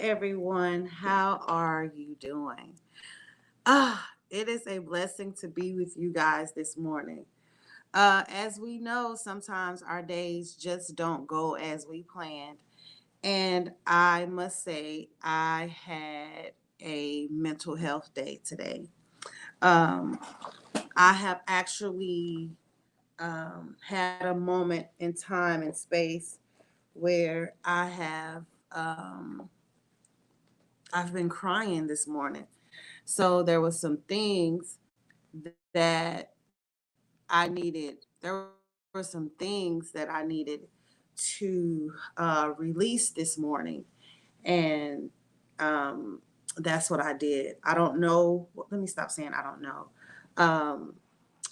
everyone. How are you doing? It is a blessing to be with you guys this morning. As we know, sometimes our days just don't go as we planned. And I must say, I had a mental health day today. Um, I have actually had a moment in time and space where I've been crying this morning. So there was some things that I needed. There were some things that I needed to release this morning, and that's what I did. I don't know. Let me stop saying I don't know. Um,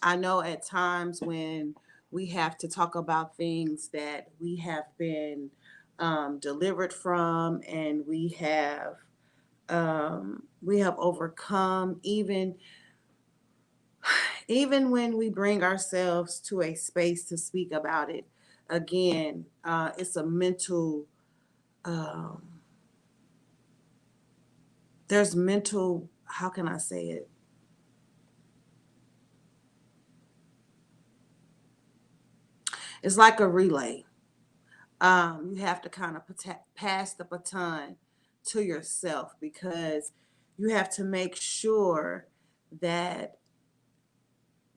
I know at times when we have to talk about things that we have been delivered from, and we have overcome, even when we bring ourselves to a space to speak about it again. It's a mental um, there's mental, how can I say it, it's like a relay. You have to kind of pass the baton to yourself, because you have to make sure that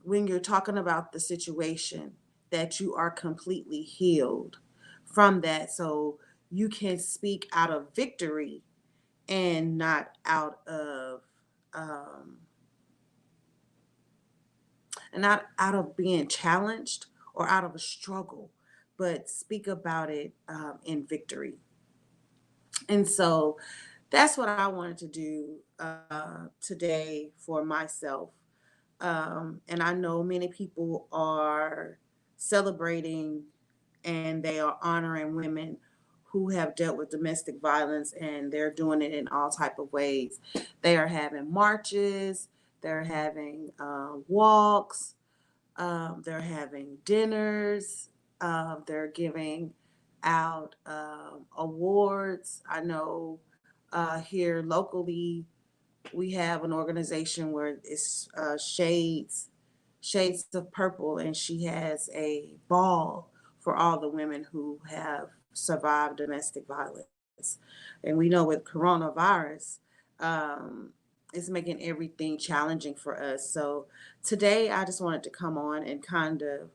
when you're talking about the situation, that you are completely healed from that, so you can speak out of victory and not um, not out of being challenged or out of a struggle, but speak about it in victory. And so that's what I wanted to do today for myself. And I know many people are celebrating and they are honoring women who have dealt with domestic violence, and they're doing it in all type of ways. They are having marches, they're having walks, they're having dinners, they're giving out awards. I know here locally we have an organization where it's Shades of Purple, and she has a ball for all the women who have survived domestic violence. And we know with coronavirus, um, it's making everything challenging for us. So today I just wanted to come on and kind of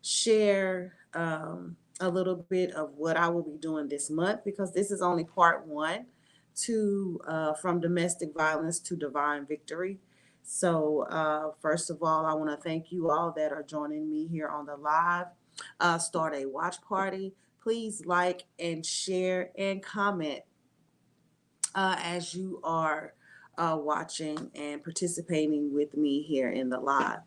share a little bit of what I will be doing this month, because this is only part one to from domestic violence to divine victory. So first of all, I want to thank you all that are joining me here on the live. Start a watch party. Please like and share and comment as you are watching and participating with me here in the live.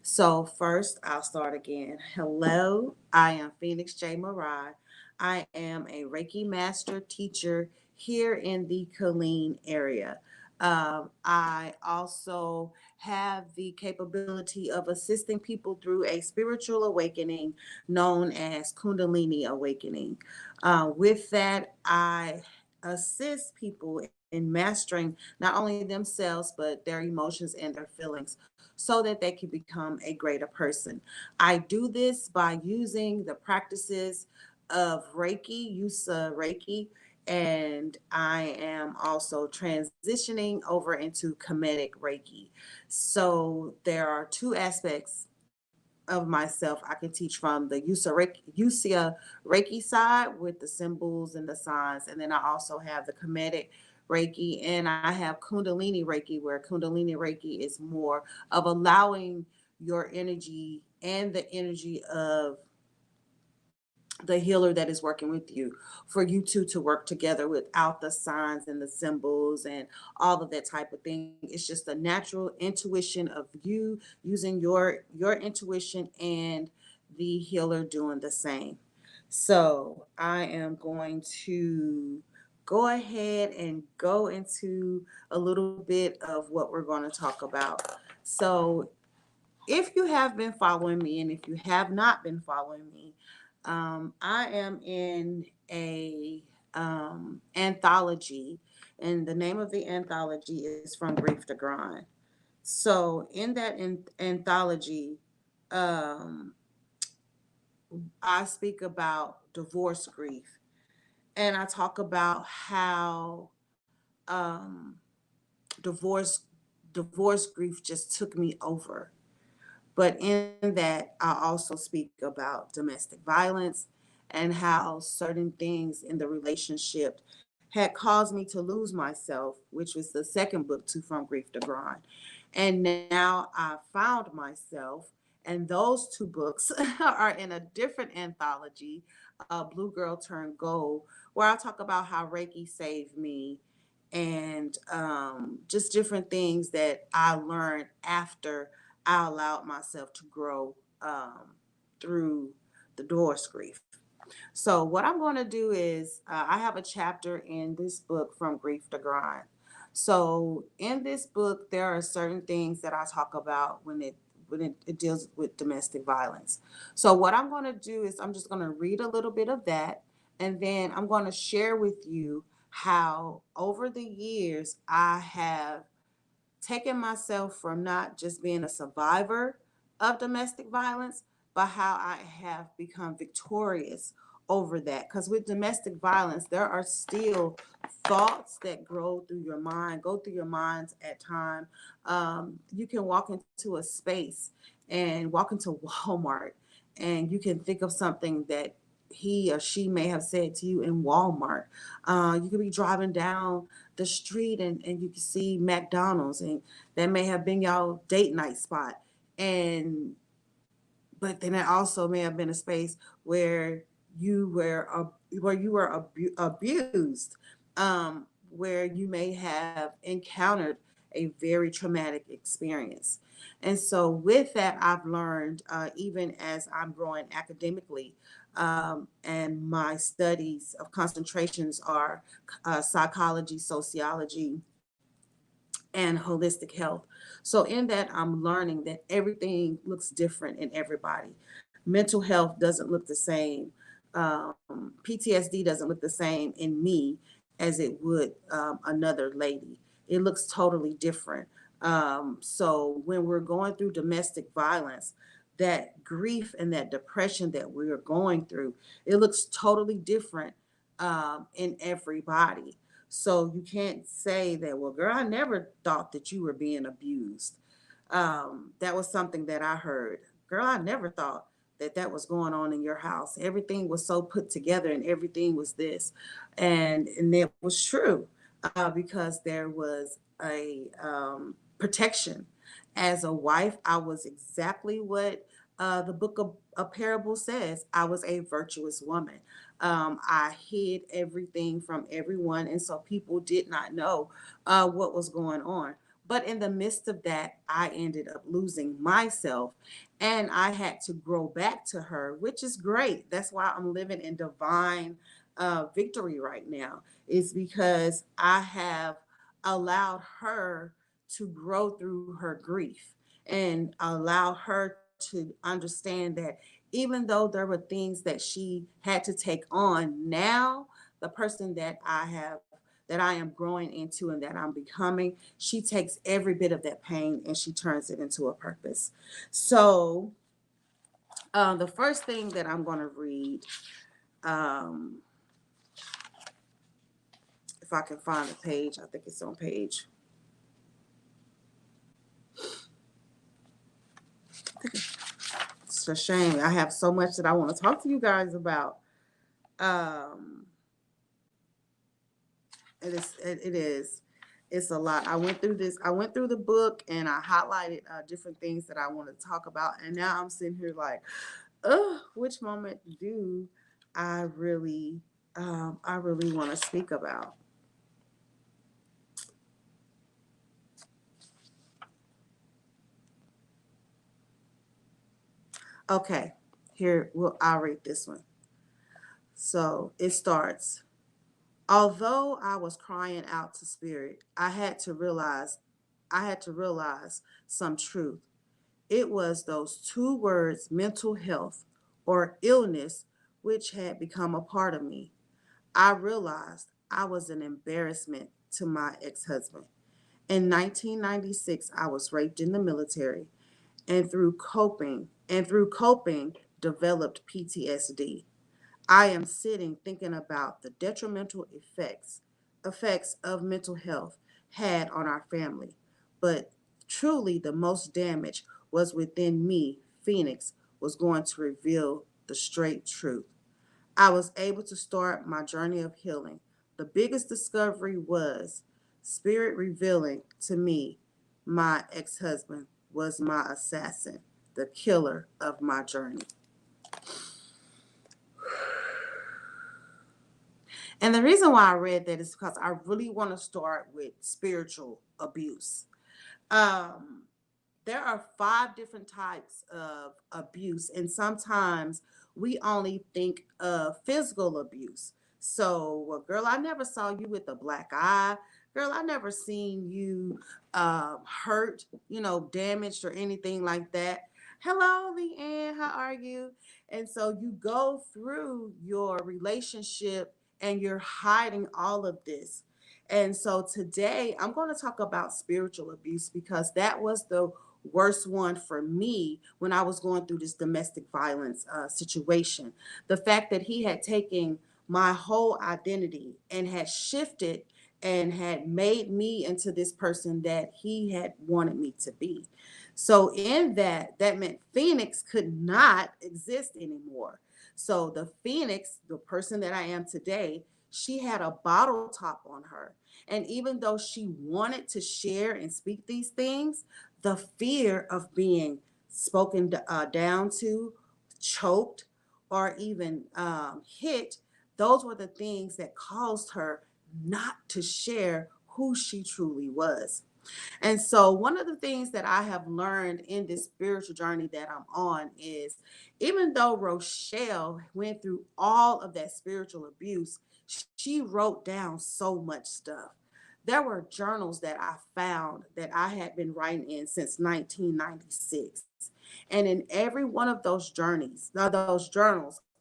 So, first, I'll start again. Hello, I am Phoenix J. Marai. I am a Reiki Master teacher here in the Killeen area. I also have the capability of assisting people through a spiritual awakening known as Kundalini Awakening. With that, I assist people in mastering not only themselves but their emotions and their feelings, so that they can become a greater person. I do this by using the practices of Reiki, Yusa Reiki, and I am also transitioning over into Kemetic Reiki. So there are two aspects of myself I can teach from: the Yusa Reiki side with the symbols and the signs, and then I also have the Kemetic Reiki, and I have Kundalini Reiki, where Kundalini Reiki is more of allowing your energy and the energy of the healer that is working with you, for you two to work together without the signs and the symbols and all of that type of thing. It's just a natural intuition of you using your intuition, and the healer doing the same. So I am going to go ahead and go into a little bit of what we're going to talk about. So if you have been following me, and if you have not been following me, I am in a anthology, and the name of the anthology is From Grief to Grind. So in that anthology, um, I speak about divorce grief, and I talk about how um, divorce divorce grief just took me over. But in that, I also speak about domestic violence and how certain things in the relationship had caused me to lose myself, which was the second book to From Grief to Grind. And now I found myself, and those two books are in a different anthology, Blue Girl Turned Gold, where I talk about how Reiki saved me and just different things that I learned after I allowed myself to grow through the divorce grief. So, what I'm going to do is, I have a chapter in this book, From Grief to Grind. So, in this book, there are certain things that I talk about when it deals with domestic violence. So, what I'm going to do is, I'm just going to read a little bit of that, and then I'm going to share with you how over the years I have taking myself from not just being a survivor of domestic violence, but how I have become victorious over that. Because with domestic violence, there are still thoughts that go through your minds at time. You can walk into a space and walk into Walmart, and you can think of something that he or she may have said to you in Walmart. You could be driving down the street, and you can see McDonald's, and that may have been y'all date night spot. And but then it also may have been a space where you were abused, where you may have encountered a very traumatic experience. And so with that, I've learned, even as I'm growing academically, and my studies of concentrations are psychology, sociology, and holistic health. So in that, I'm learning that everything looks different in everybody. Mental health doesn't look the same. PTSD doesn't look the same in me as it would another lady. It looks totally different. So when we're going through domestic violence, that grief and that depression that we are going through, it looks totally different in everybody. So you can't say that, well, girl, I never thought that you were being abused. That was something that I heard. Girl, I never thought that that was going on in your house. Everything was so put together and everything was this. And it was true, because there was a protection. As a wife, I was exactly what the book of a parable says. I was a virtuous woman. I hid everything from everyone, and so people did not know what was going on. But in the midst of that, I ended up losing myself, and I had to grow back to her, which is great. That's why I'm living in divine victory right now, is because I have allowed her to grow through her grief and allow her to understand that even though there were things that she had to take on, now the person that I am growing into and that I'm becoming, she takes every bit of that pain and she turns it into a purpose. So the first thing that I'm going to read, um, if I can find the page, I think it's on page. It's a shame. I have so much that I want to talk to you guys about. Um, it is it's a lot. I went through the book and I highlighted different things that I want to talk about, and now I'm sitting here like, which moment do I really I really want to speak about? Okay, here, well, I'll read this one. So it starts. Although I was crying out to spirit, I had to realize some truth. It was those two words, mental health or illness, which had become a part of me. I realized I was an embarrassment to my ex-husband. In 1996, I was raped in the military and through coping developed PTSD. I am sitting thinking about the detrimental effects of mental health had on our family. But truly the most damage was within me. Phoenix was going to reveal the straight truth. I was able to start my journey of healing. The biggest discovery was spirit revealing to me my ex-husband was my assassin, the killer of my journey. And the reason why I read that is because I really want to start with spiritual abuse. Um, there are five different types of abuse, and sometimes we only think of physical abuse. So, well, girl, I never saw you with a black eye. Girl, I never seen you hurt, damaged or anything like that. Hello, Leanne, how are you? And so you go through your relationship and you're hiding all of this. And so today I'm going to talk about spiritual abuse because that was the worst one for me when I was going through this domestic violence situation. The fact that he had taken my whole identity and had shifted and had made me into this person that he had wanted me to be. So in that, that meant Phoenix could not exist anymore. So the Phoenix, the person that I am today, she had a bottle top on her. And even though she wanted to share and speak these things, the fear of being spoken down to, choked, or even hit, those were the things that caused her not to share who she truly was. And so, one of the things that I have learned in this spiritual journey that I'm on is even though Rochelle went through all of that spiritual abuse, she wrote down so much stuff. There were journals that I found that I had been writing in since 1996. And in every one of those journals,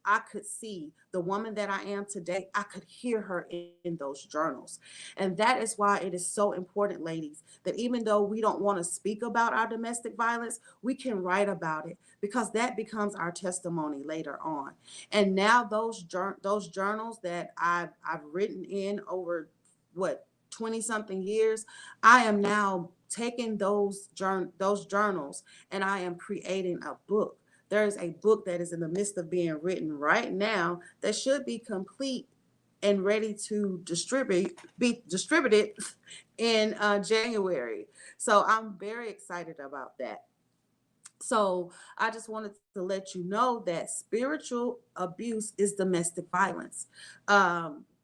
I could see the woman that I am today. I could hear her in those journals. And that is why it is so important, ladies, that even though we don't want to speak about our domestic violence, we can write about it because that becomes our testimony later on. And now those journals that I've written in over what 20 something years, I am now taking those journals and I am creating a book. There is a book that is in the midst of being written right now that should be complete and ready to be distributed in January. So I'm very excited about that. So I just wanted to let you know that spiritual abuse is domestic violence.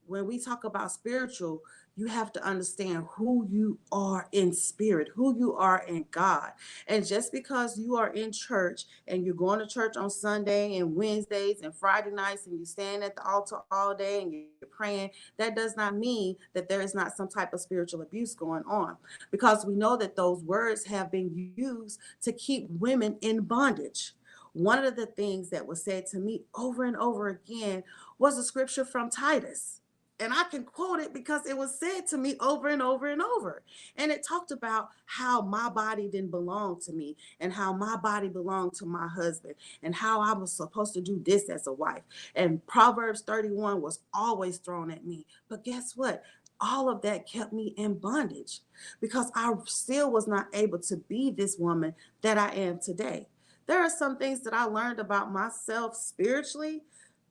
When we talk about spiritual, you have to understand who you are in spirit, who you are in God. And just because you are in church and you're going to church on Sunday and Wednesdays and Friday nights and you stand at the altar all day and you're praying, that does not mean that there is not some type of spiritual abuse going on, because we know that those words have been used to keep women in bondage. One of the things that was said to me over and over again was a scripture from Titus. And I can quote it because it was said to me over and over and over. And it talked about how my body didn't belong to me and how my body belonged to my husband and how I was supposed to do this as a wife. And Proverbs 31 was always thrown at me. But guess what? All of that kept me in bondage because I still was not able to be this woman that I am today. There are some things that I learned about myself spiritually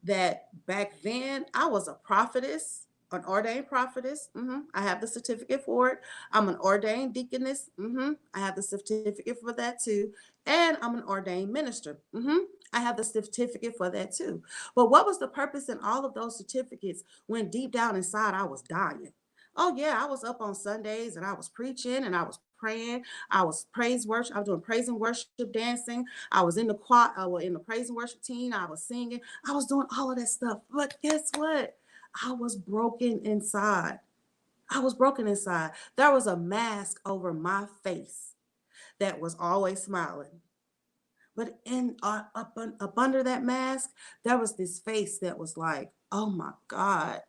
that back then I was a prophetess, an ordained prophetess. I have the certificate for it. I'm an ordained deaconess. I have the certificate for that too. And I'm an ordained minister. I have the certificate for that too. But what was the purpose in all of those certificates when deep down inside I was dying? Oh yeah, I was up on Sundays and I was preaching and I was praying. I was praise worship. I was doing praise and worship dancing. I was in the choir. I was in the praise and worship team. I was singing. I was doing all of that stuff. But guess what? I was broken inside. I was broken inside. There was a mask over my face that was always smiling. But in up under that mask, there was this face that was like, "Oh my God,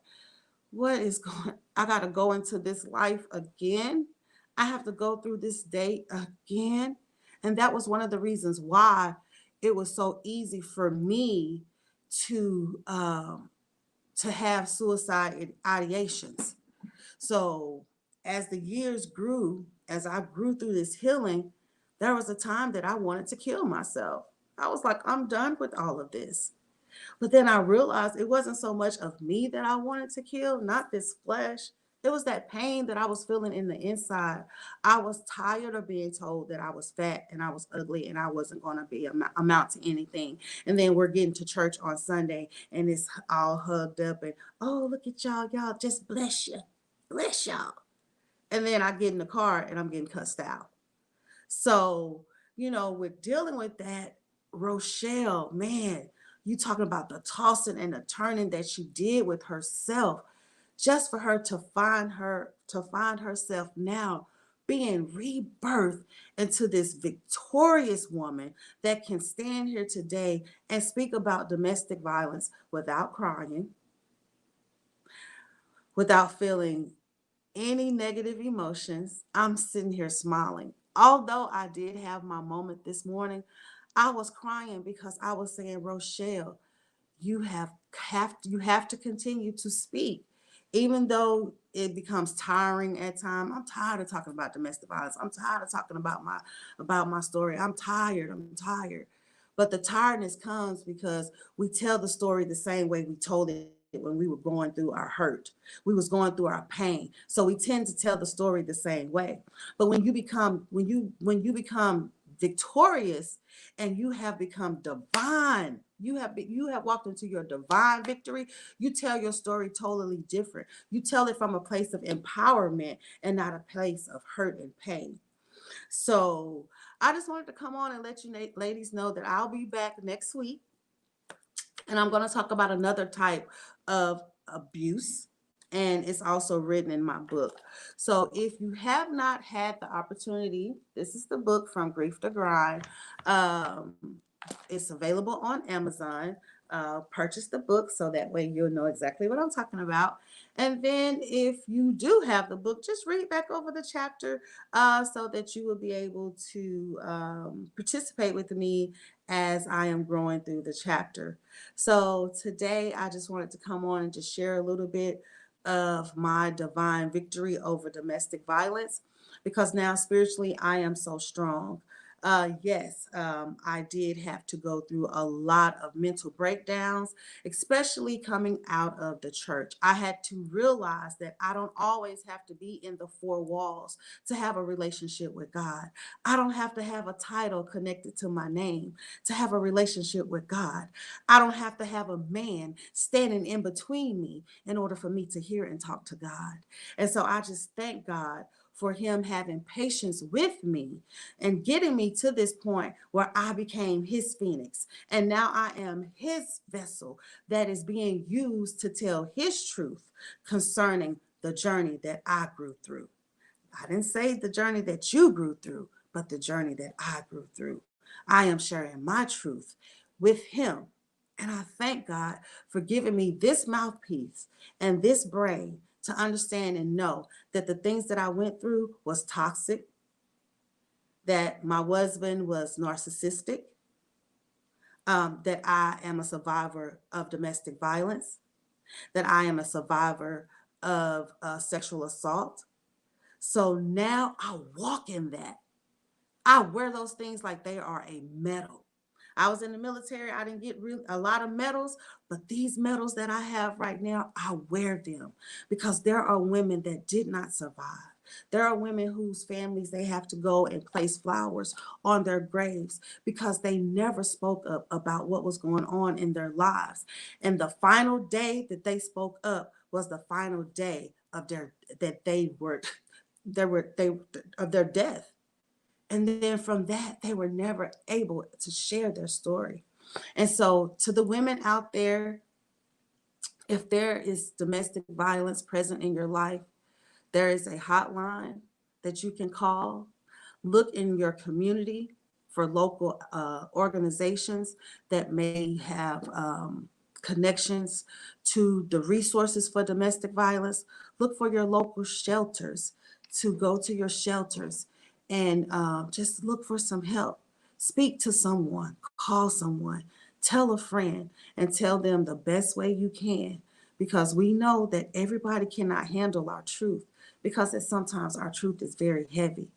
what is going? I got to go into this life again. I have to go through this day again." And that was one of the reasons why it was so easy for me to um, to have suicide ideations. So as the years grew, as I grew through this healing, there was a time that I wanted to kill myself. I was like, I'm done with all of this. But then I realized it wasn't so much of me that I wanted to kill, not this flesh. It was that pain that I was feeling in the inside. I was tired of being told that I was fat and I was ugly and I wasn't going to be amount to anything. And then we're getting to church on Sunday and it's all hugged up and, oh, look at y'all. Y'all just bless you. Bless y'all. And then I get in the car and I'm getting cussed out. So, with dealing with that, Rochelle, man, you talking about the tossing and the turning that she did with herself, just for her to find herself now being rebirthed into this victorious woman that can stand here today and speak about domestic violence without crying, without feeling any negative emotions. I'm sitting here smiling. Although I did have my moment this morning, I was crying because I was saying, Rochelle, you have to continue to speak. Even though it becomes tiring at times. I'm tired of talking about domestic violence. I'm tired of talking about my story. I'm tired. I'm tired. But the tiredness comes because we tell the story the same way we told it when we were going through our hurt. We was going through our pain. So we tend to tell the story the same way. But when you become victorious and you have become divine, you have walked into your divine victory, you tell your story totally different. You tell it from a place of empowerment and not a place of hurt and pain. So I just wanted to come on and let you ladies know that I'll be back next week and I'm going to talk about another type of abuse. And it's also written in my book. So if you have not had the opportunity, this is the book From Grief to Grind. Um, it's available on Amazon. Purchase the book so that way you'll know exactly what I'm talking about. And then if you do have the book, just read back over the chapter so that you will be able to participate with me as I am growing through the chapter. So today I just wanted to come on and just share a little bit of my divine victory over domestic violence because now spiritually I am so strong. Yes, I did have to go through a lot of mental breakdowns, especially coming out of the church. I had to realize that I don't always have to be in the four walls to have a relationship with God. I don't have to have a title connected to my name to have a relationship with God. I don't have to have a man standing in between me in order for me to hear and talk to God. And so I just thank God for him having patience with me and getting me to this point where I became his phoenix. And now I am his vessel that is being used to tell his truth concerning the journey that I grew through. I didn't say the journey that you grew through, but the journey that I grew through. I am sharing my truth with him. And I thank God for giving me this mouthpiece and this brain to understand and know that the things that I went through was toxic, that my husband was narcissistic, that I am a survivor of domestic violence, that I am a survivor of sexual assault. So now I walk in that. I wear those things like they are a medal. I was in the military. I didn't get a lot of medals, but these medals that I have right now, I wear them because there are women that did not survive. There are women whose families they have to go and place flowers on their graves because they never spoke up about what was going on in their lives. And the final day that they spoke up was the final day of their that they of their death. And then from that, they were never able to share their story. And so, to the women out there, if there is domestic violence present in your life, there is a hotline that you can call. Look in your community for local organizations that may have connections to the resources for domestic violence. Look for your local shelters, to go to your shelters and just look for some help. Speak to someone, call someone, tell a friend, and tell them the best way you can, because we know that everybody cannot handle our truth, because sometimes our truth is very heavy.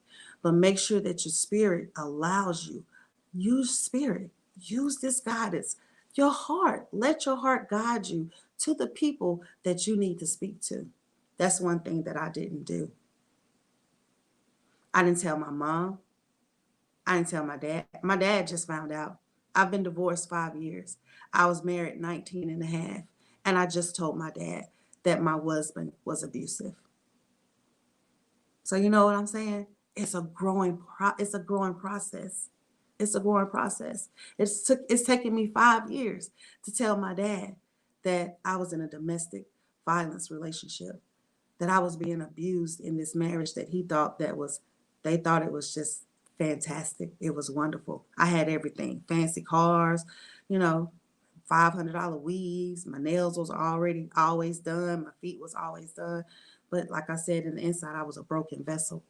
But make sure that your spirit allows you. Use spirit. Use this guidance. Your heart. Let your heart guide you to the people that you need to speak to. That's one thing that I didn't do. I didn't tell my mom. I didn't tell my dad. My dad just found out. I've been divorced 5 years. I was married 19 and a half. And I just told my dad that my husband was abusive. So you know what I'm saying? It's a growing process. It's a growing process. It's taken me 5 years to tell my dad that I was in a domestic violence relationship, that I was being abused in this marriage that they thought it was just fantastic. It was wonderful. I had everything, fancy cars, you know, $500 weaves. My nails was already always done. My feet was always done. But like I said, in the inside, I was a broken vessel.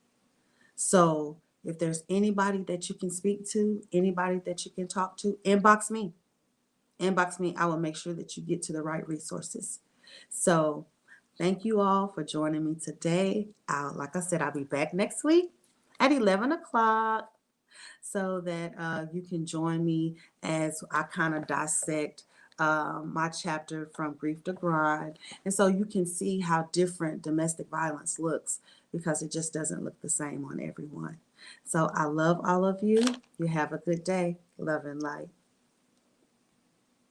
So if there's anybody that you can speak to, anybody that you can talk to, inbox me. Inbox me. I will make sure that you get to the right resources. So thank you all for joining me today. Like I said, I'll be back next week at 11 o'clock, so that you can join me as I kind of dissect my chapter from grief to grind. And so you can see how different domestic violence looks, because it just doesn't look the same on everyone. So I love all of you. You have a good day. Love and light.